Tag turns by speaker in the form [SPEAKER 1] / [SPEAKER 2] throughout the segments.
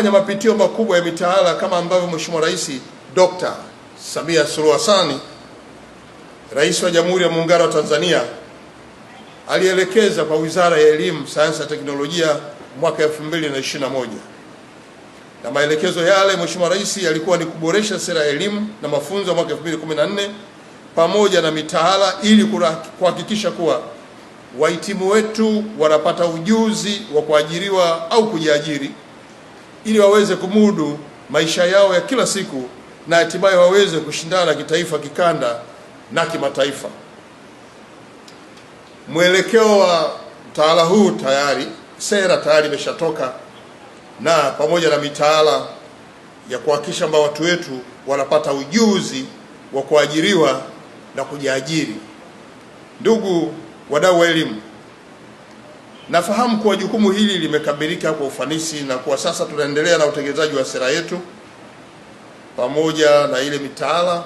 [SPEAKER 1] kufanya mapitio makubwa ya mitaala kama ambavyo Mheshimiwa Rais Dr. Samia Suluhu Hassan, Rais wa Jamhuri ya Muungano wa Tanzania, alielekeza kwa Wizara ya Elimu, Sayansi na Teknolojia mwaka 2021. Na maelekezo yale Mheshimiwa Rais yalikuwa ni kuboresha sera ya elimu na mafunzo mwaka 2014 pamoja na mitaala ili kuhakikisha kuwa wahitimu wetu wanapata ujuzi wa kuajiriwa au kujiajiri ili waweze kumudu maisha yao ya kila siku na hatimaye waweze kushindana kitaifa, kikanda na kimataifa. Mwelekeo wa mtaala huu tayari, sera tayari imeshatoka, na pamoja na mitaala ya kuhakikisha kwamba watu wetu wanapata ujuzi wa kuajiriwa na kujiajiri. Ndugu wadau wa elimu, nafahamu kuwa jukumu hili limekamilika kwa ufanisi na kwa sasa tunaendelea na utekelezaji wa sera yetu pamoja na ile mitaala.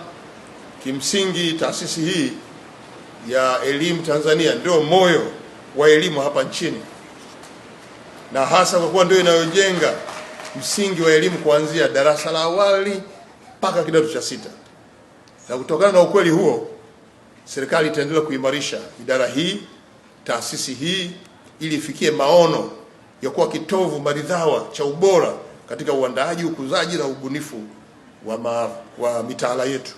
[SPEAKER 1] Kimsingi taasisi hii ya elimu Tanzania ndio moyo wa elimu hapa nchini, na hasa kwa kuwa ndio inayojenga msingi wa elimu kuanzia darasa la awali mpaka kidato cha 6. Na kutokana na ukweli huo, serikali itaendelea kuimarisha idara hii, taasisi hii, ili ifikie maono ya kuwa kitovu maridhawa cha ubora katika uandaaji, ukuzaji na ubunifu wa mitaala yetu.